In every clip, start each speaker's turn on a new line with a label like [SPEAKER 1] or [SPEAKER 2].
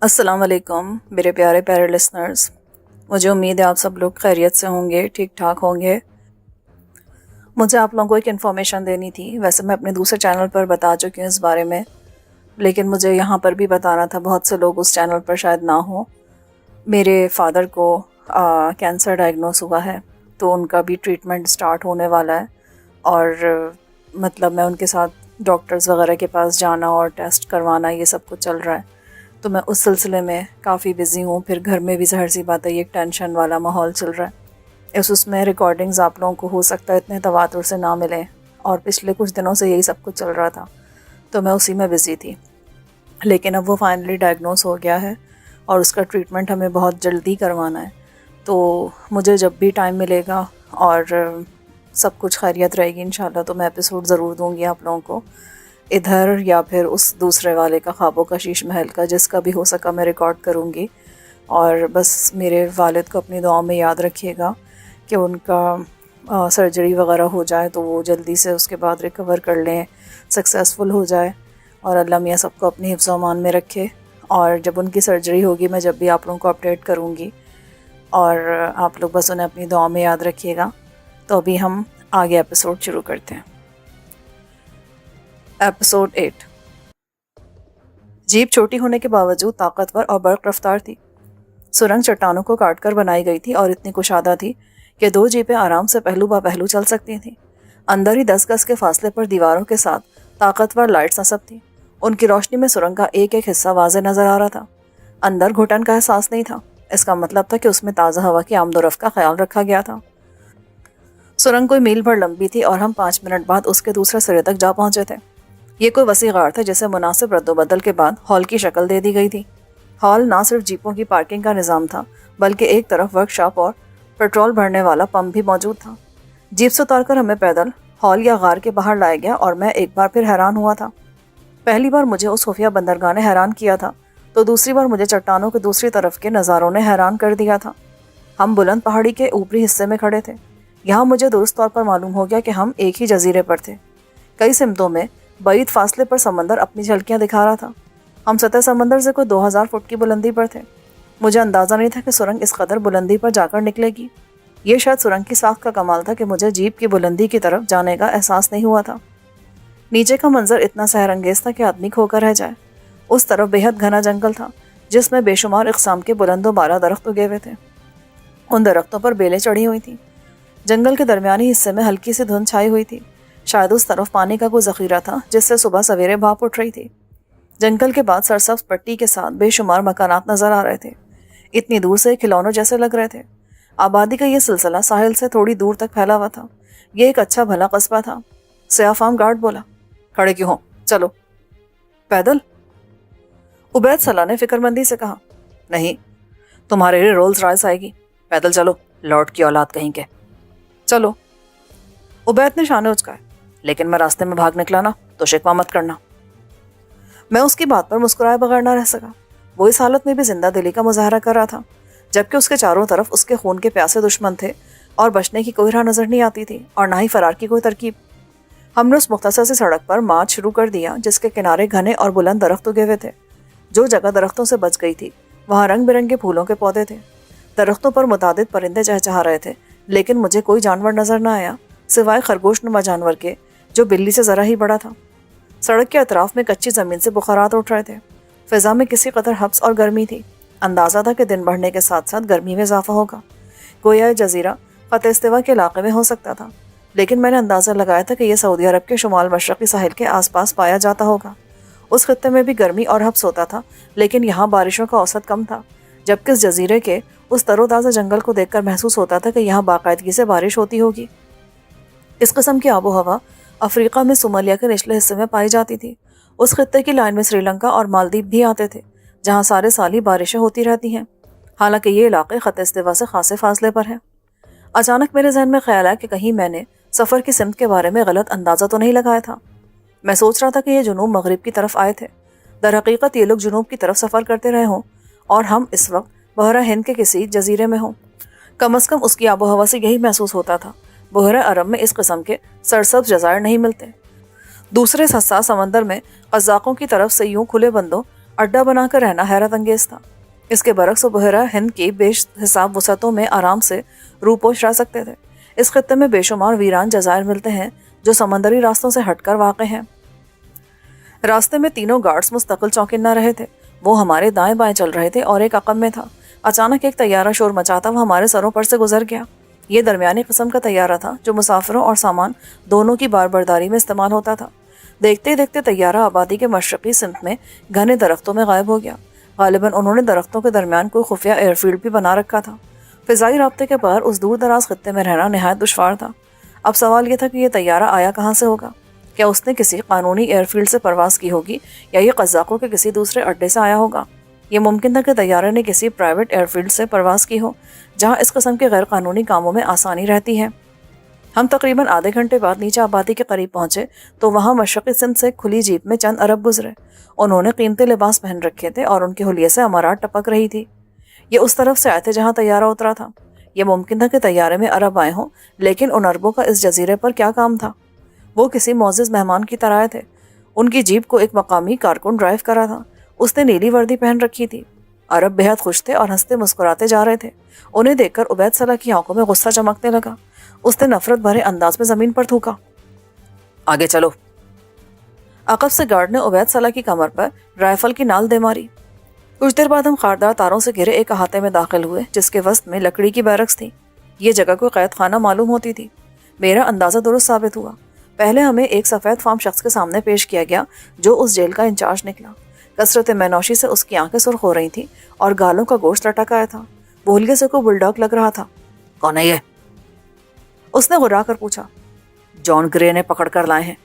[SPEAKER 1] السلام علیکم میرے پیارے پیارے لسنرز، مجھے امید ہے آپ سب لوگ خیریت سے ہوں گے، ٹھیک ٹھاک ہوں گے۔ مجھے آپ لوگوں کو ایک انفارمیشن دینی تھی، ویسے میں اپنے دوسرے چینل پر بتا چکی ہوں اس بارے میں، لیکن مجھے یہاں پر بھی بتانا تھا، بہت سے لوگ اس چینل پر شاید نہ ہوں۔ میرے فادر کو کینسر ڈائگنوز ہوا ہے، تو ان کا بھی ٹریٹمنٹ سٹارٹ ہونے والا ہے، اور مطلب میں ان کے ساتھ ڈاکٹرز وغیرہ کے پاس جانا اور ٹیسٹ کروانا یہ سب کچھ چل رہا ہے، تو میں اس سلسلے میں کافی بزی ہوں۔ پھر گھر میں بھی ظاہر سی بات ہے، یہ ایک ٹینشن والا ماحول چل رہا ہے۔ اس میں ریکارڈنگز آپ لوگوں کو ہو سکتا ہے اتنے تواتر سے نہ ملیں، اور پچھلے کچھ دنوں سے یہی سب کچھ چل رہا تھا، تو میں اسی میں بزی تھی۔ لیکن اب وہ فائنلی ڈائگنوز ہو گیا ہے، اور اس کا ٹریٹمنٹ ہمیں بہت جلدی کروانا ہے، تو مجھے جب بھی ٹائم ملے گا اور سب کچھ خیریت رہے گی انشاءاللہ، تو میں ایپیسوڈ ضرور دوں گی آپ لوگوں کو، ادھر یا پھر اس دوسرے والے کا، خوابوں کا شیش محل کا، جس کا بھی ہو سکا میں ریکارڈ کروں گی۔ اور بس میرے والد کو اپنی دعاؤں میں یاد رکھیے گا کہ ان کا سرجری وغیرہ ہو جائے تو وہ جلدی سے اس کے بعد ریکور کر لیں، سکسیزفل ہو جائے، اور اللہ میاں سب کو اپنی حفظ و امان میں رکھے۔ اور جب ان کی سرجری ہوگی میں جب بھی آپ لوگوں کو اپڈیٹ کروں گی، اور آپ لوگ بس انہیں اپنی دعاؤں میں یاد رکھیے گا۔ تو ابھی ہم آگے ایپیسوڈ شروع کرتے ہیں۔ ایپیسوڈ 8۔ جیپ چھوٹی ہونے کے باوجود طاقتور اور برق رفتار تھی۔ سرنگ چٹانوں کو کاٹ کر بنائی گئی تھی اور اتنی کشادہ تھی کہ 2 جیپیں آرام سے پہلو با پہلو چل سکتی تھیں۔ اندر ہی 10 گز کے فاصلے پر دیواروں کے ساتھ طاقتور لائٹس نصب تھیں۔ ان کی روشنی میں سرنگ کا ایک ایک حصہ واضح نظر آ رہا تھا۔ اندر گھٹن کا احساس نہیں تھا، اس کا مطلب تھا کہ اس میں تازہ ہوا کی آمد و رفت کا خیال رکھا گیا تھا۔ سرنگ کوئی میل بھر لمبی تھی اور ہم 5 منٹ بعد اس کے دوسرے سرے تک جا پہنچے تھے۔ یہ کوئی وسیع غار تھا جسے مناسب رد و بدل کے بعد ہال کی شکل دے دی گئی تھی۔ ہال نہ صرف جیپوں کی پارکنگ کا نظام تھا، بلکہ ایک طرف ورک شاپ اور پیٹرول بھرنے والا پمپ بھی موجود تھا۔ جیپ سے اتار کر ہمیں پیدل ہال یا غار کے باہر لایا گیا، اور میں ایک بار پھر حیران ہوا تھا۔ پہلی بار مجھے اس خفیہ بندرگاہ نے حیران کیا تھا، تو دوسری بار مجھے چٹانوں کے دوسری طرف کے نظاروں نے حیران کر دیا تھا۔ ہم بلند پہاڑی کے اوپری حصے میں کھڑے تھے۔ یہاں مجھے درست طور پر معلوم ہو گیا کہ ہم ایک ہی جزیرے پر تھے۔ کئی سمتوں میں بعید فاصلے پر سمندر اپنی جھلکیاں دکھا رہا تھا۔ ہم سطح سمندر سے کوئی 2000 فٹ کی بلندی پر تھے۔ مجھے اندازہ نہیں تھا کہ سرنگ اس قدر بلندی پر جا کر نکلے گی۔ یہ شاید سرنگ کی ساخت کا کمال تھا کہ مجھے جیپ کی بلندی کی طرف جانے کا احساس نہیں ہوا تھا۔ نیچے کا منظر اتنا سحر انگیز تھا کہ آدمی کھو کر رہ جائے۔ اس طرف بے حد گھنا جنگل تھا، جس میں بے شمار اقسام کے بلند و بالا درخت اگے ہوئے تھے۔ ان درختوں پر بیلیں چڑھی ہوئی تھیں۔ جنگل کے درمیانی حصے میں ہلکی سی دھند چھائی ہوئی تھی۔ شاید اس طرف پانی کا کوئی ذخیرہ تھا جس سے صبح سویرے بھاپ اٹھ رہی تھی۔ جنگل کے بعد سرسبز پٹی کے ساتھ بے شمار مکانات نظر آ رہے تھے، اتنی دور سے کھلونوں جیسے لگ رہے تھے۔ آبادی کا یہ سلسلہ ساحل سے تھوڑی دور تک پھیلا ہوا تھا۔ یہ ایک اچھا بھلا قصبہ تھا۔ سیاہ فام گارڈ بولا، کھڑے کیوں ہو، چلو۔ پیدل؟ عبید صلاح نے فکر مندی سے کہا۔ نہیں، تمہارے لیے رولز رائس آئے گی، پیدل چلو، لارڈ کی اولاد کہیں کے۔ چلو۔ عبید نے شانے اچکائے۔ لیکن میں راستے میں بھاگ نکلا نا، تو شکوہ مت کرنا۔ میں اس کی بات پر مسکرائے بغیر نہ رہ سکا۔ وہ اس حالت میں بھی زندہ دلی کا مظاہرہ کر رہا تھا، جبکہ اس کے چاروں طرف اس کے خون کے پیاسے دشمن تھے، اور بچنے کی کوئی راہ نظر نہیں آتی تھی، اور نہ ہی فرار کی کوئی ترکیب۔ ہم نے اس مختصر سی سڑک پر مارچ شروع کر دیا، جس کے کنارے گھنے اور بلند درخت اگے ہوئے تھے۔ جو جگہ درختوں سے بچ گئی تھی، وہاں رنگ برنگے پھولوں کے پودے تھے۔ درختوں پر متعدد پرندے چہچہا رہے تھے، لیکن مجھے کوئی جانور نظر نہ آیا، سوائے خرگوش نما جانور کے، جو بلی سے ذرا ہی بڑا تھا۔ سڑک کے اطراف میں کچی زمین سے بخارات اٹھ رہے تھے۔ فضا میں کسی قدر حبس اور گرمی تھی۔ اندازہ تھا کہ دن بڑھنے کے ساتھ ساتھ گرمی میں اضافہ ہوگا۔ گویا یہ جزیرہ خط استوا کے علاقے میں ہو سکتا تھا، لیکن میں نے اندازہ لگایا تھا کہ یہ سعودی عرب کے شمال مشرقی ساحل کے آس پاس پایا جاتا ہوگا۔ اس خطے میں بھی گرمی اور حبس ہوتا تھا، لیکن یہاں بارشوں کا اوسط کم تھا، جبکہ اس جزیرے کے اس تر و تازہ جنگل کو دیکھ کر محسوس ہوتا تھا کہ یہاں باقاعدگی سے بارش ہوتی ہوگی۔ اس قسم کی آب و ہوا افریقہ میں صومالیہ کے نچلے حصے میں پائی جاتی تھی۔ اس خطے کی لائن میں سری لنکا اور مالدیپ بھی آتے تھے، جہاں سارے سال ہی بارشیں ہوتی رہتی ہیں، حالانکہ یہ علاقے خط استوا سے خاصے فاصلے پر ہیں۔ اچانک میرے ذہن میں خیال آیا کہ کہیں میں نے سفر کی سمت کے بارے میں غلط اندازہ تو نہیں لگایا تھا۔ میں سوچ رہا تھا کہ یہ جنوب مغرب کی طرف آئے تھے۔ در حقیقت یہ لوگ جنوب کی طرف سفر کرتے رہے ہوں، اور ہم اس وقت بحیرہ ہند کے کسی جزیرے میں ہوں۔ کم از کم اس کی آب و ہوا سے یہی محسوس ہوتا تھا۔ بحیرہ عرب میں اس قسم کے سرسبز جزائر نہیں ملتے۔ دوسرے حساس سمندر میں قزاقوں کی طرف سے یوں کھلے بندوں अड्डा बनाकर रहना हैरत अंगेज था। इसके बरक्स वो बहरा हिंद की बेहिसाब वसतों में आराम से रूपोश रह सकते थे। इस खत्ते में बेशुमार वीरान जजायर मिलते हैं जो समंदरी रास्तों से हटकर वाक़ हैं। रास्ते में तीनों गार्ड्स मुस्तकिल चौकिन्ना रहे थे। वो हमारे दाएं बाएं चल रहे थे और एक अकब में था। अचानक एक तैयारा शोर मचाता हुआ हमारे सरों पर से गुजर गया। ये दरमियानी किस्म का तैयारा था जो मुसाफिरों और सामान दोनों की बारबरदारी में इस्तेमाल होता था। देखते ही देखते तैयारा आबादी के मशरक़ी सिमत में घने दरख्तों में गायब हो गया। गालिबन उन्होंने दरख्तों के दरमियान कोई खुफिया एयरफील्ड भी बना रखा था। फ़िज़ाई राब्ते के बगैर उस दूर दराज खत्ते में रहना नहायत दुश्वार था। अब सवाल यह था कि यह तैयारा आया कहाँ से होगा। क्या उसने किसी कानूनी एयरफील्ड से परवाज़ की होगी या ये कज़ाक़ों के किसी दूसरे अड्डे से आया होगा। ये मुमकिन था कि तैयारे ने किसी प्राइवेट एयरफील्ड से परवाज़ की हो जहाँ इस किस्म के गैर कानूनी कामों में आसानी रहती है। हम तकरीबन आधे घंटे बाद नीचे आबादी के करीब पहुंचे तो वहाँ मशरक़ी सिंध से खुली जीप में चंद अरब गुजरे। उन्होंने कीमती लिबास पहन रखे थे और उनके हुलिये से अमारात टपक रही थी। ये उस तरफ से आए थे जहाँ तैयारा उतरा था। यह मुमकिन था कि तैयारे में अरब आए हों, लेकिन उन अरबों का इस जजीरे पर क्या काम था। वो किसी मोअज़्ज़िज़ मेहमान की तरह आए थे। उनकी जीप को एक मकामी कारकुन ड्राइव करा था। उसने नीली वर्दी पहन रखी थी। अरब बेहद खुश थे और हंसते मुस्कुराते जा रहे थे। उन्हें देखकर उबैद सलाह की आंखों में गुस्सा चमकने लगा। उसने नफरत भरे अंदाज में ज़मीन पर थूका। आगे चलो। अकब से गार्ड ने उबैद सलाह की कमर पर राइफल की नाल दे मारी। कुछ देर बाद हम खारदार तारों से घिरे एक अहाते में दाखिल हुए जिसके वस्त में लकड़ी की बैरक्स थी। ये जगह कोई कैद खाना मालूम होती थी। मेरा अंदाज़ा दुरुस्त साबित हुआ। पहले हमें एक सफ़ेद फाम शख्स के सामने पेश किया गया जो उस जेल का इंचार्ज निकला। कसरत मैनौशी से उसकी आंखें सुर्ख हो रही थी और गालों का गोश्त लटक आया था। बोलिए से को बुलडॉग लग रहा था। कौन है ये? उसने गुर्रा कर पूछा। जॉन ग्रे ने पकड़ कर लाए हैं।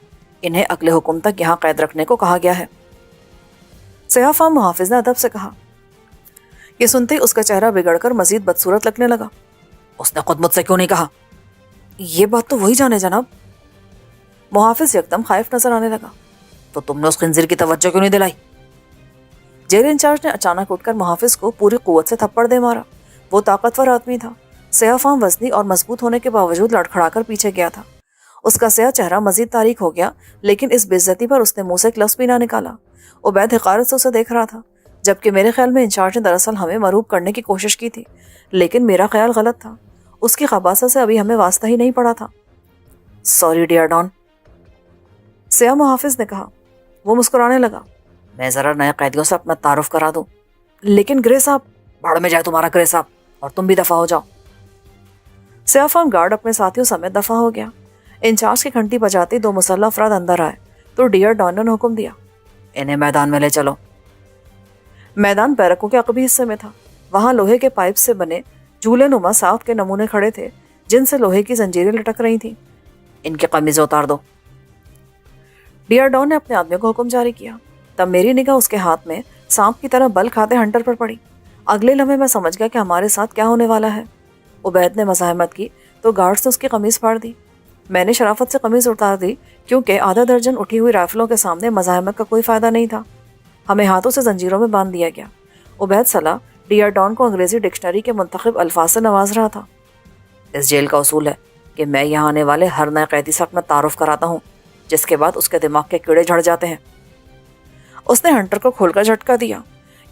[SPEAKER 1] इन्हें अगले हुक्म तक यहाँ कैद रखने को कहा गया है। सयाह फाम मुहाफिज ने अदब से कहा। ये सुनते ही उसका चेहरा बिगड़कर मजीद बदसूरत लगने लगा। उसने खुद मुझसे क्यों नहीं कहा? ये बात तो वही जाने जनाब। मुहाफिज एकदम खौफ नजर आने लगा। तो तुमने उस खंजीर की तवज्जो क्यों नहीं दिलाई? जेल इंचार्ज ने अचानक उठकर मुहाफिज को पूरी कुव्वत से थप्पड़ दे मारा। वो ताकतवर आदमी था। सयाह फाम वजनी और मजबूत होने के बावजूद लड़खड़ाकर पीछे गया था। उसका सयाह चेहरा मजीद तारीक हो गया, लेकिन इस बेइज्जती पर उसने मुंह से एक लफ्ज़ भी ना निकाला। उबैद हिकारत से उसे देख रहा था, जबकि मेरे ख्याल में इंचार्ज ने दरअसल हमें मरूब करने की कोशिश की थी। लेकिन मेरा ख्याल गलत था। उसकी खबासा से अभी हमें वास्ता ही नहीं पड़ा था। सॉरी डियर डॉन, सयाह मुहाफिज ने कहा। वो मुस्कुराने लगा। मैं ज़रा नए कैदियों से अपना तारुफ करा दूँ। लेकिन ग्रे साहब। भाड़ में जाए तुम्हारा ग्रे साहब, और तुम भी दफ़ा हो जाओ। सयाह फाम गार्ड अपने साथियों समेत दफ़ा हो गया। इंचार्ज की घंटी बजाते 2 मुसल्लह अफराद अंदर आए तो डियर डॉन ने हुक्म दिया, इन्हें मैदान में ले चलो। मैदान बैरकों के अकबी हिस्से में था। वहाँ लोहे के पाइप से बने झूले नुमा सांप के नमूने खड़े थे जिनसे लोहे की जंजीरें लटक रही थीं। इनकी कमीज़ें उतार दो। डियर डॉन ने अपने आदमियों को हुक्म जारी किया। तब मेरी निगाह उसके हाथ में सांप की तरह बल खाते हंटर पर पड़ी। अगले लम्हे मैं समझ गया कि हमारे साथ क्या होने वाला है। उबैद ने मज़ाहमत की तो गार्ड्स ने उसकी कमीज़ फाड़ दी। मैंने शराफत से कमीज़ उतार दी क्योंकि आधा दर्जन उठी हुई राइफलों के सामने मज़ाहमत का कोई फ़ायदा नहीं था। हमें हाथों से जंजीरों में बांध दिया गया। उबैद सलाह डियर डॉन को अंग्रेज़ी डिक्शनरी के मुंतखब अल्फाज से नवाज रहा था। इस जेल का उसूल है कि मैं यहाँ आने वाले हर नए कैदी से अपना तारुफ कराता हूँ, जिसके बाद उसके दिमाग के कीड़े झड़ जाते हैं। उसने हंटर को खोलकर झटका दिया।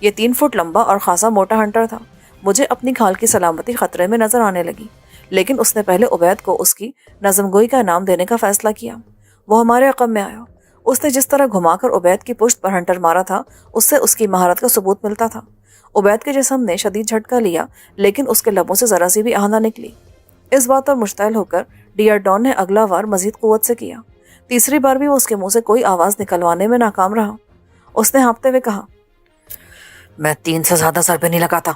[SPEAKER 1] ये 3 फुट लंबा और खासा मोटा हंटर था। मुझे अपनी खाल की सलामती खतरे में नजर आने लगी, लेकिन उसने पहले उबैद को उसकी नज़मगोई का इनाम देने का फैसला किया। वो हमारे अक़ब में आया। उसने जिस तरह घुमाकर उबैद की पुश्त पर हंटर मारा था, उससे उसकी महारत का सबूत मिलता था। उबैद के जिस्म ने शदीद झटका लिया, लेकिन उसके लबों से ज़रा सी भी आह ना निकली। इस बात पर मुश्तइल होकर डियर डॉन ने अगला वार मजीद कुव्वत से किया। तीसरी बार भी वो उसके मुंह से कोई आवाज़ निकलवाने में नाकाम रहा। उसने हाँफते हुए कहा, मैं 3 से ज़्यादा सर पे नहीं लगाता,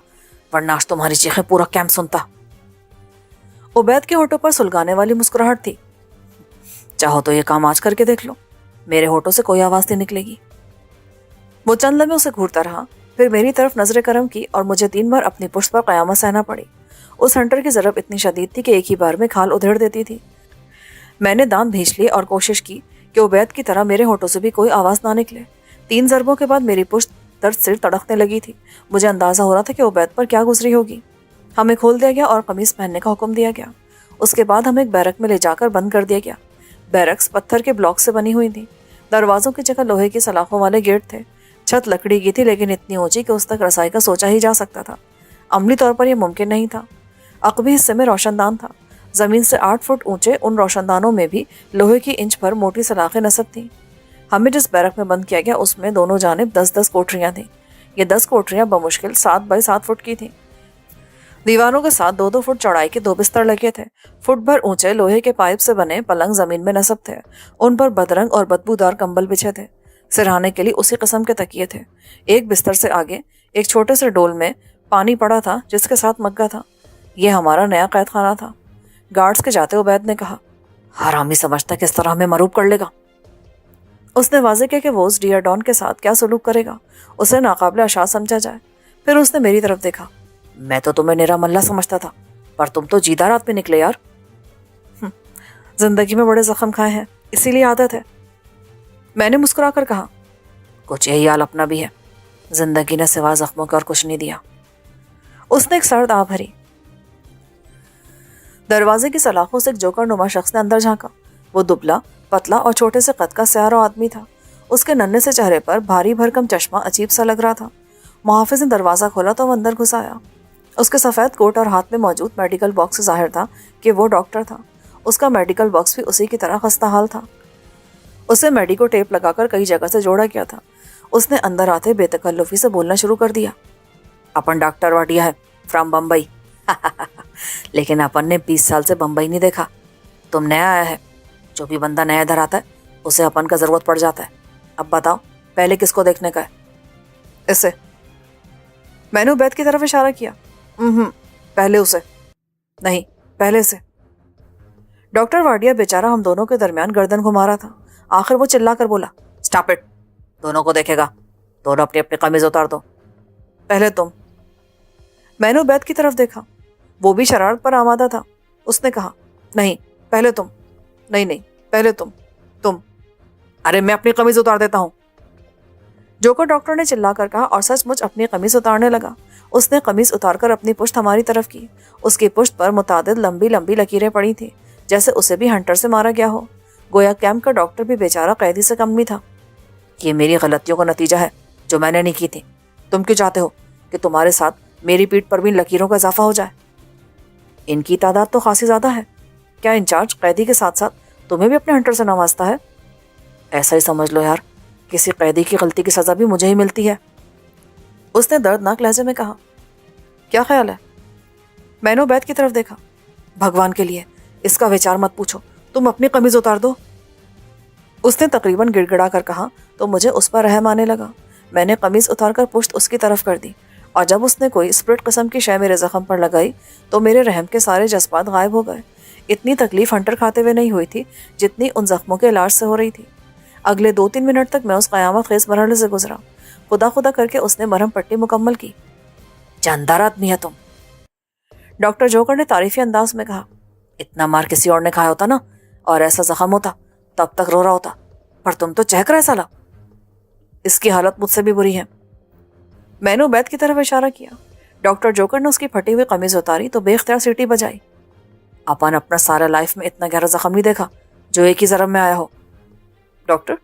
[SPEAKER 1] वरना आज तुम्हारी चीखें पूरा कैंप सुनता। उबैद के होठों पर सुलगाने वाली मुस्कुराहट थी। चाहो तो ये काम आज करके देख लो, मेरे होठों से कोई आवाज़ नहीं निकलेगी। वो चंद लम्हे उसे घूरता रहा, फिर मेरी तरफ नजर करम की और मुझे 3 बार अपनी पुश्त पर क़यामत सहना पड़ी। उस हंटर की ज़रब इतनी शदीद थी कि एक ही बार में खाल उधेड़ देती थी। मैंने दांत भींच लिए और कोशिश की कि उबैद की तरह मेरे होठों से भी कोई आवाज़ ना निकले। 3 ज़रबों के बाद मेरी पुश्त दर्द से तड़कने लगी थी। मुझे अंदाज़ा हो रहा था कि उबैद पर क्या गुजरी होगी। हमें खोल दिया गया और कमीज़ पहनने का हुक्म दिया गया। उसके बाद हमें एक बैरक में ले जाकर बंद कर दिया गया। बैरक्स पत्थर के ब्लॉक से बनी हुई थी। दरवाज़ों की जगह लोहे की सलाखों वाले गेट थे। छत लकड़ी की थी, लेकिन इतनी ऊंची कि उस तक रसाई का सोचा ही जा सकता था। अमली तौर पर यह मुमकिन नहीं था। अकबी हिस्से में रोशनदान था। जमीन से 8 फुट ऊंचे उन रोशनदानों में भी लोहे की इंच भर मोटी सलाखें नस्ब थीं। हमें जिस बैरक में बंद किया गया उसमें दोनों जानिब 10-10 कोठरियां थीं। ये 10 कोठरियां बमुश्किल 7 बाई 7 फुट की थीं। दीवारों के साथ 2-2 फुट चौड़ाई के 2 बिस्तर लगे थे। फुट भर ऊंचे लोहे के पाइप से बने पलंग जमीन में नस्ब थे। उन पर बदरंग और बदबूदार कंबल बिछे थे। सिरहाने के लिए उसी किस्म के तकिए थे। एक बिस्तर से आगे एक छोटे से डोल में पानी पड़ा था, जिसके साथ मग्गा था। यह हमारा नया कैद खाना था। गार्ड्स के जाते उबैद ने कहा, हरामी समझता किस तरह हमें मरूब कर लेगा। उसने वाज़ेह किया कि वो उस डियर डॉन के साथ क्या सलूक करेगा, उसे नाकाबिल अशात समझा जाए। फिर उसने मेरी तरफ देखा। मैं तो तुम्हें निरा मल्ला समझता था, पर तुम तो जीदार आदमी निकले यार। जिंदगी में बड़े जख्म खाए हैं, इसीलिए आदत है। मैंने मुस्कुराकर कहा, कुछ यही हाल अपना भी है। जिंदगी ने सिवा जख्मों का और कुछ नहीं दिया। उसने एक सर्द आह भरी। दरवाजे की सलाखों से एक जोकर नुमा शख्स ने अंदर झांका। वो दुबला, पतला और छोटे से कद का स्यारा आदमी था। उसके नन्हे से चेहरे पर भारी भरकम चश्मा अजीब सा लग रहा था। मुहाफिज ने दरवाजा खोला तो वो अंदर घुस आया। उसके सफ़ेद कोट और हाथ में मौजूद मेडिकल बॉक्स से जाहिर था कि वो डॉक्टर था। उसका मेडिकल बॉक्स भी उसी की तरह खस्ता हाल था। उसे मेडिको टेप लगाकर कई जगह से जोड़ा गया था। उसने अंदर आते बेतकल्लुफी से बोलना शुरू कर दिया, अपन डॉक्टर वाडिया है, फ्रॉम बम्बई। लेकिन अपन ने 20 साल से बम्बई नहीं देखा। तुम नया आया है। जो भी बंदा नया इधर आता है उसे अपन का ज़रूरत पड़ जाता है। अब बताओ, पहले किसको देखने का है? इसे। मैंने उबैद की तरफ इशारा किया। पहले उसे नहीं, पहले से। डॉक्टर वाडिया बेचारा हम दोनों के दरमियान गर्दन घुमा रहा था। आखिर वो चिल्ला कर बोला, स्टॉप इट। दोनों को देखेगा। दोनों अपनी अपनी कमीज उतार दो। पहले तुम। मैंने उबैद की तरफ देखा। वो भी शरारत पर आमादा था। उसने कहा, नहीं पहले तुम। नहीं, पहले तुम। अरे मैं अपनी कमीज उतार देता हूँ, जोकर डॉक्टर ने चिल्ला कर कहा, और सचमुच अपनी कमीज उतारने लगा। उसने कमीज उतारकर अपनी पुश्त हमारी तरफ की। उसकी पुश्त पर मुतादिद लंबी लंबी लकीरें पड़ी थी, जैसे उसे भी हंटर से मारा गया हो। गोया कैंप का डॉक्टर भी बेचारा कैदी से कम नहीं था। ये मेरी गलतियों का नतीजा है जो मैंने नहीं की थी। तुम क्यों चाहते हो कि तुम्हारे साथ मेरी पीठ पर भी लकीरों का इजाफा हो जाए? इनकी तादाद तो खासी ज़्यादा है। क्या इंचार्ज कैदी के साथ साथ तुम्हें भी अपने हंटर से नवाजता है? ऐसा ही समझ लो यार, किसी कैदी की गलती की सज़ा भी मुझे ही मिलती है। उसने दर्दनाक लहजे में कहा, क्या ख्याल है? मैंने उबैद की तरफ देखा। भगवान के लिए इसका विचार मत पूछो, तुम अपनी कमीज उतार दो। उसने तकरीबन गिड़गिड़ा कर कहा तो मुझे उस पर रहम आने लगा। मैंने कमीज उतारकर पुश्त उसकी तरफ कर दी, और जब उसने कोई स्प्रिट किस्म की शय मेरे जख्म पर लगाई तो मेरे रहम के सारे जज्बात गायब हो गए। इतनी तकलीफ हंटर खाते हुए नहीं हुई थी जितनी उन जख्मों के इलाज से हो रही थी। अगले 2-3 मिनट तक मैं उस क़यामत खेज़ मरहले से गुजरा। खुदा खुदा करके उसने मरहम पट्टी मुकम्मल की। जानदार आदमी है तुम, डॉक्टर जोकर ने तारीफी अंदाज में कहा। इतना मार किसी और ने खाया होता ना, और ऐसा जख्म होता, तब तक रो रहा होता, पर तुम तो चहक रहा है साला। इसकी हालत मुझसे भी बुरी है। मैंने उबैद की तरफ इशारा किया। डॉक्टर जोकर ने उसकी फटी हुई कमीज उतारी तो बेख्तियार सीटी बजाई। अपन अपना सारा लाइफ में इतना गहरा जख्म नहीं देखा जो एक ही ज़रब में आया हो। डॉक्टर,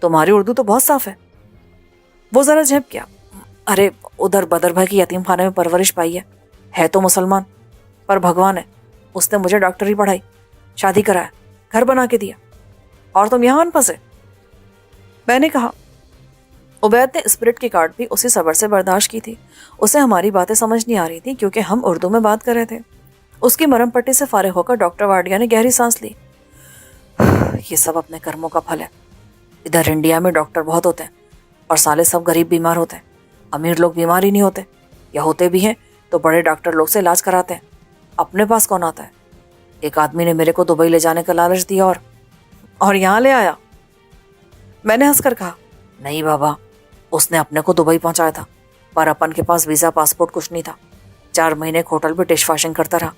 [SPEAKER 1] तुम्हारी उर्दू तो बहुत साफ है। वो ज़रा झेप गया। अरे उधर बदर भाई की यतीम खाने में परवरिश पाई है तो मुसलमान, पर भगवान है, उसने मुझे डॉक्टरी पढ़ाई, शादी कराया, घर बना के दिया, और तुम यहाँ फंसे। मैंने कहा। उबैद ने स्पिरिट की कार्ड भी उसी सब्र से बर्दाश्त की थी। उसे हमारी बातें समझ नहीं आ रही थी क्योंकि हम उर्दू में बात कर रहे थे। उसकी मरहम पट्टी से फारिग होकर डॉक्टर वाडिया ने गहरी सांस ली। ये सब अपने कर्मों का फल है। इधर इंडिया में डॉक्टर बहुत होते हैं और साले सब गरीब बीमार होते हैं। अमीर लोग बीमार ही नहीं होते, या होते भी हैं तो बड़े डॉक्टर लोग से इलाज कराते हैं। अपने पास कौन आता है? एक आदमी ने मेरे को दुबई ले जाने का लालच दिया और यहाँ ले आया। मैंने हंसकर कहा, नहीं बाबा, उसने अपने को दुबई पहुंचाया था, पर अपन के पास वीज़ा पासपोर्ट कुछ नहीं था। 4 महीने एक होटल पे डिश वॉशिंग करता रहा,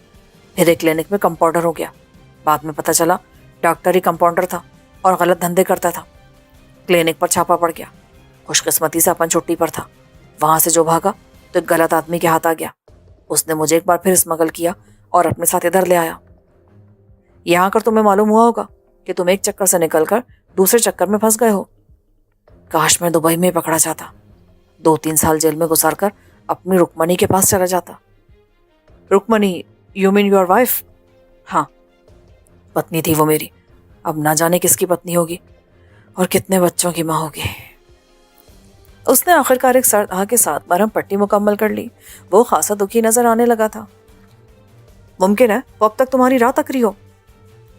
[SPEAKER 1] फिर एक क्लिनिक में कंपाउंडर हो गया। बाद में पता चला डॉक्टर ही कंपाउंडर था और गलत धंधे करता था। क्लिनिक पर छापा पड़ गया। खुशकिस्मती से अपन छुट्टी पर था। वहाँ से जो भागा तो एक गलत आदमी के हाथ आ गया। उसने मुझे एक बार फिर स्मगल किया और अपने साथ इधर ले आया। यहाँ कर तुम्हें मालूम हुआ होगा कि तुम एक चक्कर से निकलकर दूसरे चक्कर में फंस गए हो। काश मैं दुबई में पकड़ा जाता। 2-3 साल जेल में गुजार कर अपनी रुक्मणी के पास चला जाता। Rukmini, you mean your wife? हाँ, पत्नी थी वो मेरी। अब ना जाने किसकी पत्नी होगी और कितने बच्चों की माँ होगी। उसने आखिरकार एक सर्द आह के साथ मरहम पट्टी मुकम्मल कर ली। वो खासा दुखी नजर आने लगा था। मुमकिन है वो अब तक तुम्हारी राह तक रही हो।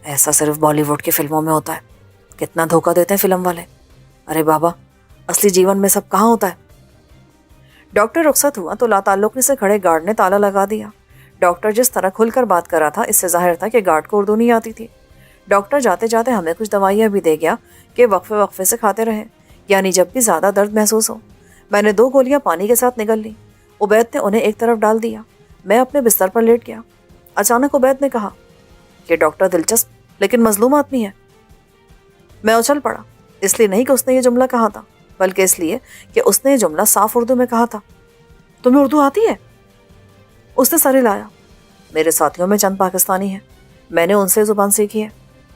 [SPEAKER 1] ऐसा सिर्फ बॉलीवुड की फिल्मों में होता है। कितना धोखा देते हैं फिल्म वाले। अरे बाबा, असली जीवन में सब कहाँ होता है। डॉक्टर रुखसत हुआ तो लाताल्लुकी से खड़े गार्ड ने ताला लगा दिया। डॉक्टर जिस तरह खुलकर बात कर रहा था, इससे जाहिर था कि गार्ड को उर्दू नहीं आती थी। डॉक्टर जाते जाते हमें कुछ दवाइयाँ भी दे गया कि वक्फे वक्फे से खाते रहें, यानी जब भी ज़्यादा दर्द महसूस हो। मैंने 2 गोलियाँ पानी के साथ निगल ली। उबैद ने उन्हें एक तरफ डाल दिया। मैं अपने बिस्तर पर लेट गया। अचानक उबैद ने कहा, ये डॉक्टर दिलचस्प लेकिन मजलूम आदमी है। मैं उछल पड़ा, इसलिए नहीं कि उसने ये जुमला कहा था, बल्कि इसलिए कि उसने ये जुमला साफ उर्दू में कहा था। तुम्हें उर्दू आती है? उसने सर हिलाया। मेरे साथियों में चंद पाकिस्तानी हैं, मैंने उनसे ज़ुबान सीखी है।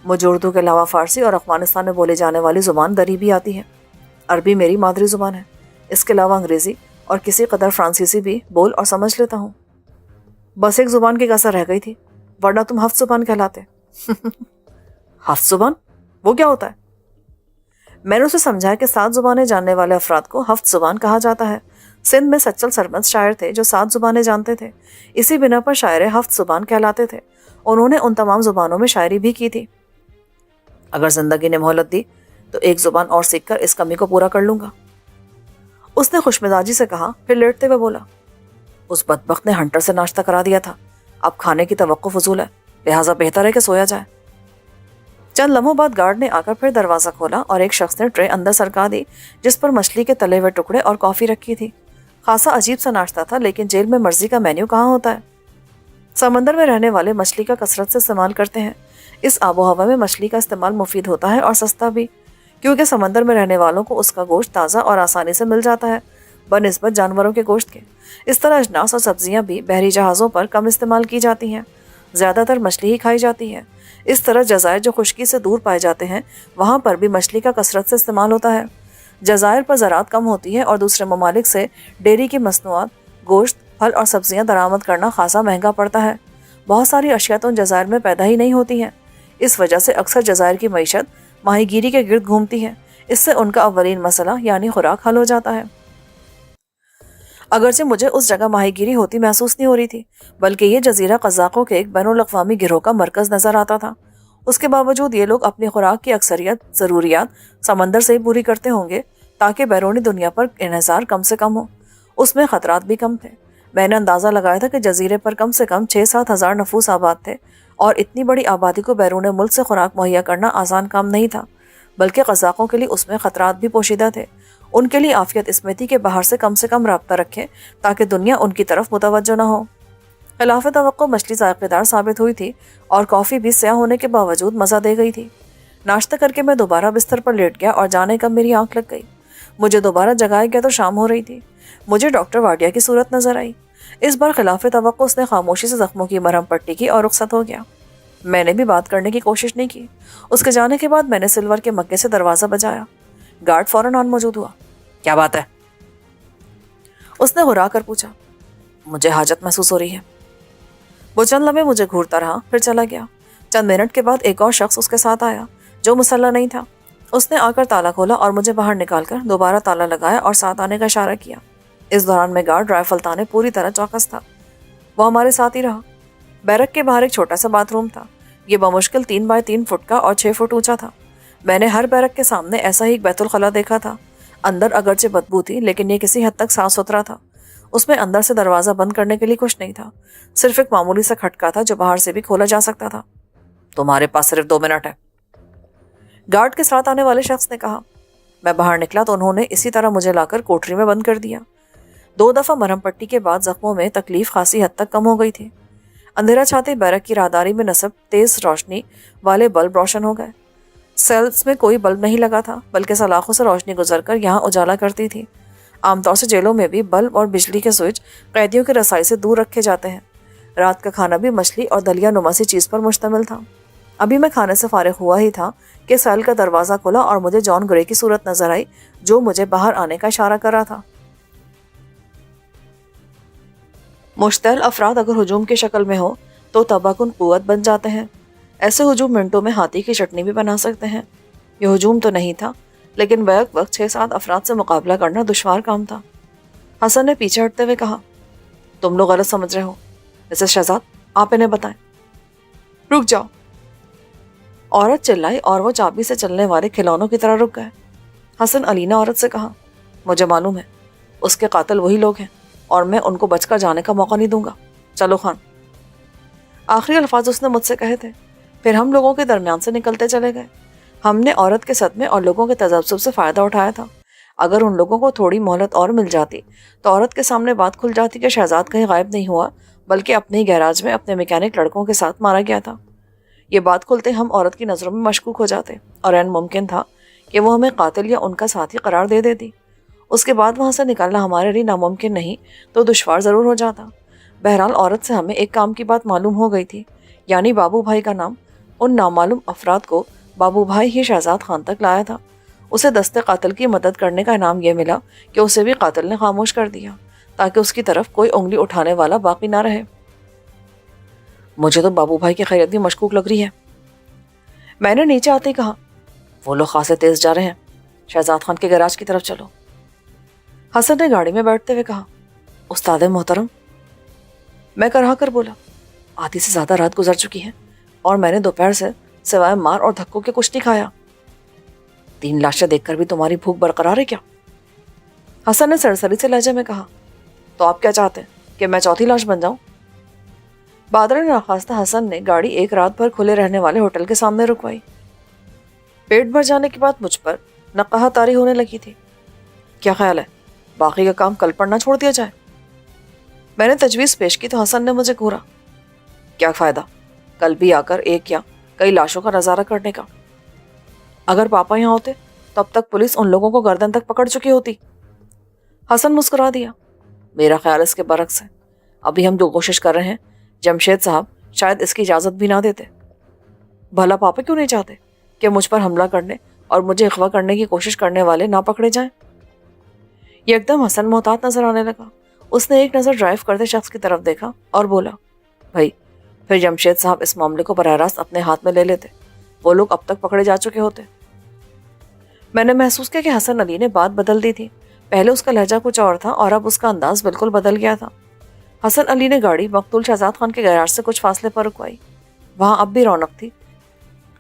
[SPEAKER 1] मुझे उर्दू के अलावा फ़ारसी और अफ़गानिस्तान में बोले जाने वाली ज़ुबान दरी भी आती है। अरबी मेरी मादरी ज़ुबान है। इसके अलावा अंग्रेज़ी और किसी कदर फ्रांसीसी भी बोल और समझ लेता हूँ। बस एक ज़ुबान की कसर रह गई थी, वरना तुम हफ्त ज़ुबान कहलाते। हफ्त ज़ुबान? वो क्या होता है? मैंने उसे समझाया कि 7 ज़ुबानें जानने वाले अफराद को हफ्त ज़ुबान कहा जाता है। सिंध में सच्चल सरमद शायर थे जो 7 ज़ुबानें जानते थे। इसी बिना पर शायर हफ्त ज़ुबान कहलाते थे। उन्होंने उन तमाम ज़ुबानों में शायरी भी की थी। अगर जिंदगी ने मोहलत दी तो एक ज़ुबान और सीखकर इस कमी को पूरा कर लूंगा, उसने खुशमिजाजी से कहा। फिर लेटते हुए बोला, उस बदबख्त ने हंटर से नाश्ता करा दिया था। अब खाने की तवक्को फजूल है, लिहाजा बेहतर है कि सोया जाए। चंद लम्हों बाद गार्ड ने आकर फिर दरवाज़ा खोला और एक शख्स ने ट्रे अंदर सरका दी, जिस पर मछली के तले हुए टुकड़े और कॉफ़ी रखी थी। खासा अजीब सा नाश्ता था, लेकिन जेल में मर्जी का मेन्यू कहाँ होता है। समंदर में रहने वाले मछली का कसरत से इस्तेमाल करते हैं। इस आबो हवा में मछली का इस्तेमाल मुफीद होता है और सस्ता भी, क्योंकि समंदर में रहने वालों को उसका गोश्त ताज़ा और आसानी से मिल जाता है बनिस्बत जानवरों के गोश्त के। इस तरह अजनास और सब्जियां भी बहरी जहाज़ों पर कम इस्तेमाल की जाती हैं। ज़्यादातर मछली ही खाई जाती है। इस तरह जज़ायर जो खुश्की से दूर पाए जाते हैं, वहाँ पर भी मछली का कसरत से इस्तेमाल होता है। जज़ायर पर ज़राअत कम होती है और दूसरे ममालिक से डेयरी की मसनूआत, गोश्त, फल और सब्जियां दरामद करना खासा महंगा पड़ता है। बहुत सारी अशिया तो जज़ायर में पैदा ही नहीं होती हैं। इस वजह से अक्सर जज़ायर की मईशत माहीगीरी के गिर्द घूमती है। इससे उनका अव्वलीन मसला यानी खुराक हल हो जाता है। अगरचे मुझे उस जगह माहीगीरी होती महसूस नहीं हो रही थी, बल्कि ये जजीरा कज़ाकों के एक बैनुल-अक़वामी गिरोह का मरकज़ नज़र आता था। उसके बावजूद ये लोग अपनी खुराक की अक्सरियत ज़रूरियात समंदर से ही पूरी करते होंगे, ताकि बैरूनी दुनिया पर इन्हिसार कम से कम हो। उसमें ख़तरात भी कम थे। मैंने अंदाज़ा लगाया था कि जजीरे पर कम से कम 6-7 हज़ार नफूस आबाद थे, और इतनी बड़ी आबादी को बैरून मुल्क से खुराक मुहैया करना आसान काम नहीं था, बल्कि कज़ाकों के लिए उसमें ख़तरात भी पोशीदा थे। उनके लिए आफियत इसमें थी कि बाहर से कम रब्ता रखें, ताकि दुनिया उनकी तरफ मुतवज्जो न हो। खिलाफ तवक्को मछली ज़ायक़ेदार साबित हुई थी, और कॉफ़ी भी स्याह होने के बावजूद मज़ा दे गई थी। नाश्ता करके मैं दोबारा बिस्तर पर लेट गया और जाने कब मेरी आंख लग गई। मुझे दोबारा जगाया गया तो शाम हो रही थी। मुझे डॉक्टर वाडिया की सूरत नजर आई। इस बार खिलाफ तवक्को उसने खामोशी से जख्मों की मरहम पट्टी की और रुखसत हो गया। मैंने भी बात करने की कोशिश नहीं की। उसके जाने के बाद मैंने सिल्वर के मग्गे से दरवाज़ा बजाया। गार्ड फौरन आन मौजूद हुआ। क्या बात है? उसने घुरा कर पूछा। मुझे हाजत महसूस हो रही है। वो चंद लम्हे मुझे घूरता रहा, फिर चला गया। चंद मिनट के बाद एक और शख्स उसके साथ आया, जो मुसल्ला नहीं था। उसने आकर ताला खोला और मुझे बाहर निकालकर दोबारा ताला लगाया और साथ आने का इशारा किया। इस दौरान में गार्ड राइफल ताने पूरी तरह चौकस था। वो हमारे साथ ही रहा। बैरक के बाहर एक छोटा सा बाथरूम था। ये बमुश्किल 3 बाय 3 फुट का और 6 फुट ऊंचा था। मैंने हर बैरक के सामने ऐसा ही एक बैतुल खला देखा था। अंदर अगरचे बदबू थी, लेकिन ये किसी हद तक साफ सुथरा था। उसमें अंदर से दरवाज़ा बंद करने के लिए कुछ नहीं था, सिर्फ एक मामूली सा खटका था जो बाहर से भी खोला जा सकता था। तुम्हारे पास सिर्फ 2 मिनट है, गार्ड के साथ आने वाले शख्स ने कहा। मैं बाहर निकला तो उन्होंने इसी तरह मुझे लाकर कोठरी में बंद कर दिया। 2 दफ़ा मरहम पट्टी के बाद जख्मों में तकलीफ खासी हद तक कम हो गई थी। अंधेरा छाते बैरक की राहदारी में नस्ब तेज रोशनी वाले बल्ब रोशन हो गए। सेल्स में कोई बल्ब नहीं लगा था, बल्कि सलाखों से रोशनी गुजरकर यहाँ उजाला करती थी। आमतौर से जेलों में भी बल्ब और बिजली के स्विच कैदियों की रसाई से दूर रखे जाते हैं। रात का खाना भी मछली और दलिया नुमा सी चीज़ पर मुश्तमिल था। अभी मैं खाने से फारिग हुआ ही था कि सेल का दरवाज़ा खुला और मुझे जॉन ग्रे की सूरत नजर आई, जो मुझे बाहर आने का इशारा कर रहा था। مشتعل افراد اگر ہجوم کی شکل میں ہو تو تباکن قوت بن جاتے ہیں۔ ایسے ہجوم منٹوں میں ہاتھی کی چٹنی بھی بنا سکتے ہیں۔ یہ ہجوم تو نہیں تھا، لیکن بیک وقت 6-7 افراد سے مقابلہ کرنا دشوار کام تھا۔ حسن نے پیچھے ہٹتے ہوئے کہا، تم لوگ غلط سمجھ رہے ہو، مسز شہزاد آپ انہیں بتائیں۔ رک جاؤ، عورت چلائی اور وہ چابی سے چلنے والے کھلونوں کی طرح رک گئے۔ حسن علی نے عورت سے کہا، مجھے معلوم ہے اس کے قاتل وہی لوگ ہیں اور میں ان کو بچ کر جانے کا موقع نہیں دوں گا، چلو خان۔ آخری الفاظ اس نے مجھ سے کہے تھے، پھر ہم لوگوں کے درمیان سے نکلتے چلے گئے۔ ہم نے عورت کے صدمے اور لوگوں کے تذبذب سے فائدہ اٹھایا تھا۔ اگر ان لوگوں کو تھوڑی مہلت اور مل جاتی تو عورت کے سامنے بات کھل جاتی کہ شہزاد کہیں غائب نہیں ہوا بلکہ اپنے ہی گیراج میں اپنے میکینک لڑکوں کے ساتھ مارا گیا تھا۔ یہ بات کھلتے ہم عورت کی نظروں میں مشکوک ہو جاتے اور عین ممکن تھا کہ وہ ہمیں قاتل یا ان کا ساتھی قرار دے دیتی۔ اس کے بعد وہاں سے نکلنا ہمارے لیے ناممکن نہیں تو دشوار ضرور ہو جاتا۔ بہرحال عورت سے ہمیں ایک کام کی بات معلوم ہو گئی تھی، یعنی بابو بھائی کا نام ان نامعلوم افراد کو بابو بھائی ہی شہزاد خان تک لایا تھا۔ اسے دستے قاتل کی مدد کرنے کا انعام یہ ملا کہ اسے بھی قاتل نے خاموش کر دیا تاکہ اس کی طرف کوئی انگلی اٹھانے والا باقی نہ رہے۔ مجھے تو بابو بھائی کی خیریت بھی مشکوک لگ رہی ہے، میں نے نیچے آتے ہی کہا۔ وہ لوگ خاصے تیز جا رہے ہیں، شہزاد خان کے گیراج کی طرف چلو۔ حسن نے گاڑی میں بیٹھتے ہوئے کہا، استاد محترم، میں کرا کر بولا، آدھی سے زیادہ رات گزر چکی ہے اور میں نے دوپہر سے سوائے مار اور دھکوں کے کچھ نہیں کھایا۔ 3 لاشیں دیکھ کر بھی تمہاری بھوک برقرار ہے کیا؟ حسن نے سرسری سے لہجے میں کہا، تو آپ کیا چاہتے ہیں کہ میں چوتھی لاش بن جاؤں؟ بادر ناخواستہ حسن نے گاڑی ایک رات بھر کھلے رہنے والے ہوٹل کے سامنے رکوائی۔ پیٹ بھر جانے کے بعد مجھ پر نقاہ طاری ہونے لگی تھی۔ کیا خیال ہے باقی کا کام کل پر نہ چھوڑ دیا جائے؟ میں نے تجویز پیش کی تو حسن نے مجھے گھورا، کیا فائدہ کل بھی آ کر ایک یا کئی لاشوں کا نظارہ کرنے کا؟ اگر پاپا یہاں ہوتے تو اب تک پولیس ان لوگوں کو گردن تک پکڑ چکی ہوتی۔ حسن مسکرا دیا، میرا خیال اس کے برعکس ہے۔ ابھی ہم جو کوشش کر رہے ہیں جمشید صاحب شاید اس کی اجازت بھی نہ دیتے۔ بھلا پاپا کیوں نہیں چاہتے کہ مجھ پر حملہ کرنے اور مجھے اغوا کرنے کی کوشش کرنے والے نہ پکڑے جائیں؟ یک دم حسن محتاط نظر آنے لگا۔ اس نے ایک نظر ڈرائیو کرتے شخص کی طرف دیکھا اور بولا، بھائی پھر جمشید صاحب اس معاملے کو براہ راست اپنے ہاتھ میں لے لیتے، وہ لوگ اب تک پکڑے جا چکے ہوتے۔ میں نے محسوس کیا کہ حسن علی نے بات بدل دی تھی۔ پہلے اس کا لہجہ کچھ اور تھا اور اب اس کا انداز بالکل بدل گیا تھا۔ حسن علی نے گاڑی مقتول شہزاد خان کے گیراج سے کچھ فاصلے پر رکوائی۔ وہاں اب بھی رونق تھی،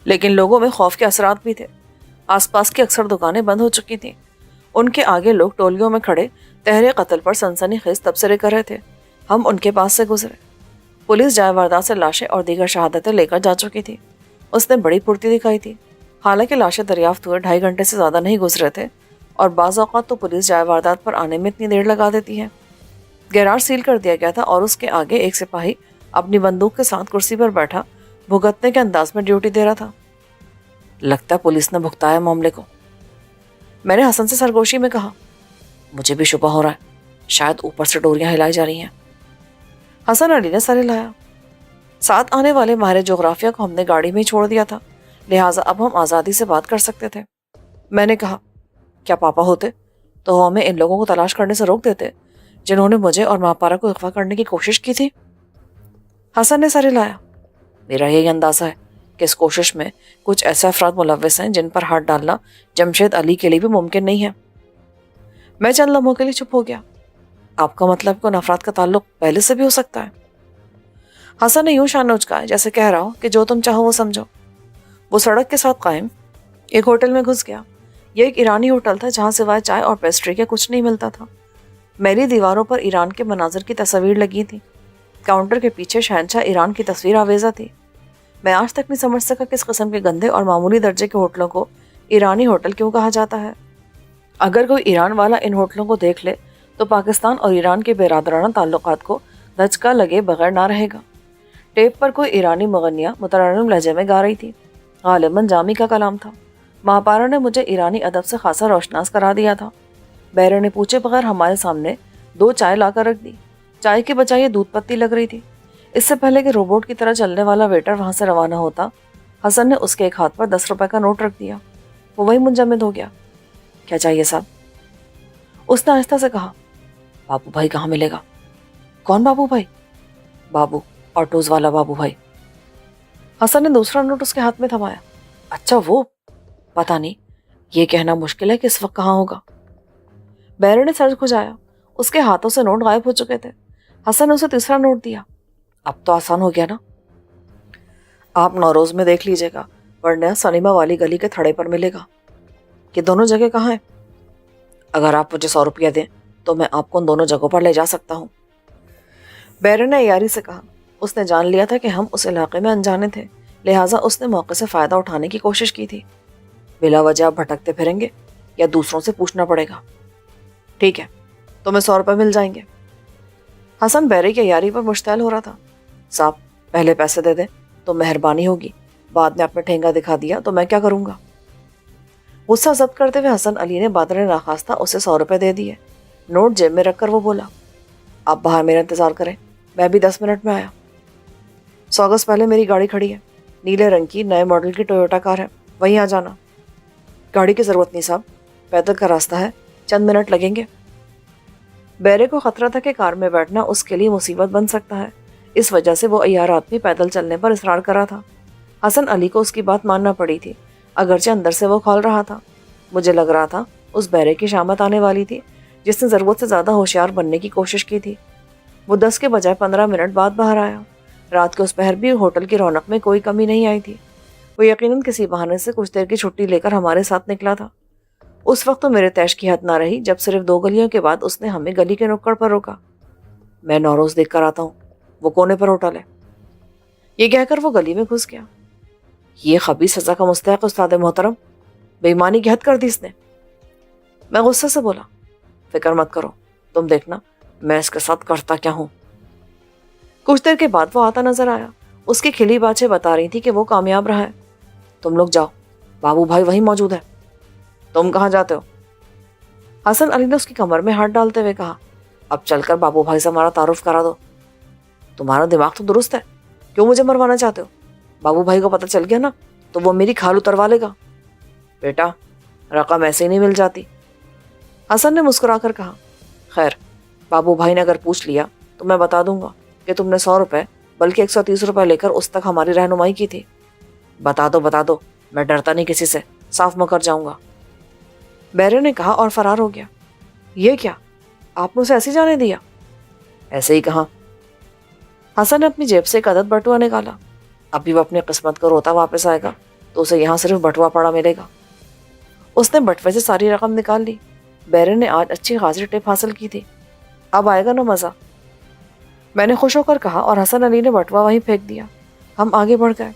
[SPEAKER 1] لیکن لوگوں میں خوف کے اثرات بھی تھے۔ آس پاس کی اکثر دکانیں بند ہو چکی تھیں۔ ان کے آگے لوگ ٹولیوں میں کھڑے تحریر قتل پر سنسنی خیز تبصرے کر رہے تھے۔ ہم ان کے پاس سے گزرے۔ پولیس جائے واردات سے لاشیں اور دیگر شہادتیں لے کر جا چکی تھی۔ اس نے بڑی پھرتی دکھائی تھی۔ حالانکہ لاشیں دریافت ہوئے 2.5 گھنٹے سے زیادہ نہیں گزرے تھے اور بعض اوقات تو پولیس جائے واردات پر آنے میں اتنی دیر لگا دیتی ہے۔ گیراج سیل کر دیا گیا تھا اور اس کے آگے ایک سپاہی اپنی بندوق کے ساتھ کرسی پر بیٹھا بھگتنے کے انداز میں ڈیوٹی دے رہا تھا۔ لگتا ہے پولیس نے بھگتایا معاملے کو، میں نے حسن سے سرگوشی میں کہا۔ مجھے بھی شبہ ہو رہا ہے، شاید اوپر سے ڈوریاں ہلائی جا رہی ہیں۔ حسن علی نے سر ہلایا۔ ساتھ آنے والے ماہر جغرافیہ کو ہم نے گاڑی میں ہی چھوڑ دیا تھا، لہٰذا اب ہم آزادی سے بات کر سکتے تھے۔ میں نے کہا، کیا پاپا ہوتے تو وہ ہمیں ان لوگوں کو تلاش کرنے سے روک دیتے جنہوں نے مجھے اور ماپارا کو اغوا کرنے کی کوشش کی تھی؟ حسن نے سر ہلایا۔ میرا یہی اندازہ ہے کہ اس کوشش میں کچھ ایسے افراد ملوث ہیں جن پر ہاتھ ڈالنا جمشید علی کے لیے بھی ممکن نہیں ہے۔ میں چند لمحوں کے لیے چپ ہو گیا۔ آپ کا مطلب کہ ان افراد کا تعلق پہلے سے بھی ہو سکتا ہے؟ حسن نے یوں شان اچکائے جیسے کہہ رہا ہو کہ جو تم چاہو وہ سمجھو۔ وہ سڑک کے ساتھ قائم ایک ہوٹل میں گھس گیا۔ یہ ایک ایرانی ہوٹل تھا جہاں سوائے چائے اور پیسٹری کے کچھ نہیں ملتا تھا۔ میری دیواروں پر ایران کے مناظر کی تصاویر لگی تھی۔ کاؤنٹر کے پیچھے شہنشاہ ایران کی تصویر آویزہ تھی۔ میں آج تک نہیں سمجھ سکا کس قسم کے گندے اور معمولی درجے کے ہوٹلوں کو ایرانی ہوٹل کیوں کہا جاتا ہے۔ اگر کوئی ایران والا ان ہوٹلوں کو دیکھ لے تو پاکستان اور ایران کے برادرانہ تعلقات کو دھچکا لگے بغیر نہ رہے گا۔ ٹیپ پر کوئی ایرانی مغنیہ مترنم لہجے میں گا رہی تھی، غالباً جامی کا کلام تھا۔ ماپارا نے مجھے ایرانی ادب سے خاصا روشناس کرا دیا تھا۔ بیرے نے پوچھے بغیر ہمارے سامنے 2 چائے لا کر رکھ دی۔ چائے کے بجائے دودھ پتی لگ رہی تھی۔ اس سے پہلے کہ روبوٹ کی طرح چلنے والا ویٹر وہاں سے روانہ ہوتا، حسن نے اس کے ایک ہاتھ پر 10 روپے کا نوٹ رکھ دیا۔ وہ وہی منجمد ہو گیا۔ کیا چاہیے صاحب؟ اس نے آہستہ سے کہا۔ بابو بھائی کہاں ملے گا؟ कौन बाबू भाई? बाबू, ऑटोज वाला बाबू भाई। हसन ने दूसरा नोट उसके हाथ में थमाया। अच्छा वो? पता नहीं, ये कहना मुश्किल है कि इस वक्त कहाँ होगा। बैरे ने सर खुजाया। उसके हाथों से नोट गायब हो चुके थे। हसन ने उसे तीसरा नोट दिया। अब तो आसान हो गया ना? आप नौरोज में देख लीजिएगा, वरना सनीमा वाली गली के थड़े पर मिलेगा। ये दोनों जगह कहाँ हैं? अगर आप मुझे 100 रुपया दें तो मैं आपको उन दोनों जगहों पर ले जा सकता हूँ। बैरे ने यारी से कहा। उसने जान लिया था कि हम उस इलाके में अनजाने थे, लिहाजा उसने मौके से फ़ायदा उठाने की कोशिश की थी। बिला वजह आप भटकते फिरेंगे या दूसरों से पूछना पड़ेगा? ठीक है, तुम्हें 100 रुपये मिल जाएंगे। हसन बैरे की यारी पर मुश्तैल हो रहा था। साहब, पहले पैसे दे दें तो मेहरबानी होगी, बाद में आपने ठेंगा दिखा दिया तो मैं क्या करूँगा? गुस्सा जब्त करते हुए हसन अली ने बादल नाखास्ता उसे 100 रुपये दे दिए। नोट जेब में रखकर वो बोला, आप बाहर मेरा इंतज़ार करें, मैं भी 10 मिनट में आया। 100 गज पहले मेरी गाड़ी खड़ी है, नीले रंग की नए मॉडल की टोयोटा कार है, वहीं आ जाना। गाड़ी की ज़रूरत नहीं साहब, पैदल का रास्ता है, चंद मिनट लगेंगे। बैरे को खतरा था कि कार में बैठना उसके लिए मुसीबत बन सकता है, इस वजह से वो अय्यार आदमी पैदल चलने पर इसरार कर रहा था। हसन अली को उसकी बात मानना पड़ी थी, अगरचे अंदर से वो खौल रहा था। मुझे लग रहा था उस बैरे की शामत आने वाली थी, जिसने ज़रूरत से ज़्यादा होशियार बनने की कोशिश की थी। वो 10 के बजाय 15 मिनट बाद बाहर आया। रात के उस पहर भी होटल की रौनक में कोई कमी नहीं आई थी। वो यकीनन किसी बहाने से कुछ देर की छुट्टी लेकर हमारे साथ निकला था। उस वक्त तो मेरे तैश की हद ना रही जब सिर्फ 2 गलियों के बाद उसने हमें गली के नुक्कड़ पर रोका। मैं नौरोज देख कर आता हूँ, वो कोने पर होटल है। ये कहकर वो गली में घुस गया। ये खबीस सज़ा का मुस्तहक उस्ताद मोहतरम, बेईमानी की हद कर दी इसने। मैं गुस्से से बोला, फिक्र मत करो, तुम देखना मैं इसके साथ करता क्या हूँ। कुछ देर के बाद वो आता नजर आया। उसकी खिली बातें बता रही थी कि वो कामयाब रहा है। तुम लोग जाओ, बाबू भाई वहीं मौजूद है। तुम कहाँ जाते हो? हसन अली ने उसकी कमर में हाथ डालते हुए कहा, अब चलकर बाबू भाई से हमारा तारुफ करा दो। तुम्हारा दिमाग तो दुरुस्त है, क्यों मुझे मरवाना चाहते हो? बाबू भाई को पता चल गया ना तो वो मेरी खाल उतरवा लेगा। बेटा, रकम ऐसे ही नहीं मिल जाती। हसन ने मुस्कुराकर कहा, खैर, बाबू भाई ने अगर पूछ लिया तो मैं बता दूंगा कि तुमने 100 रुपये बल्कि 130 रुपये लेकर उस तक हमारी रहनुमाई की थी। बता दो, मैं डरता नहीं किसी से, साफ मुकर जाऊंगा। बैरे ने कहा और फरार हो गया। ये क्या, आपने उसे ऐसे ही जाने दिया? ऐसे ही कहा। हसन ने अपनी जेब से एक अदद बटुआ निकाला। अभी वो अपनी किस्मत को रोता वापस आएगा तो उसे यहाँ सिर्फ बटुआ पड़ा मिलेगा। उसने बटुए से सारी रकम निकाल ली। बैरे ने आज अच्छी खासी टिप हासिल की थी, अब आएगा ना मज़ा, मैंने खुश होकर कहा और हसन अली ने बटुआ वहीं फेंक दिया। हम आगे बढ़ गए।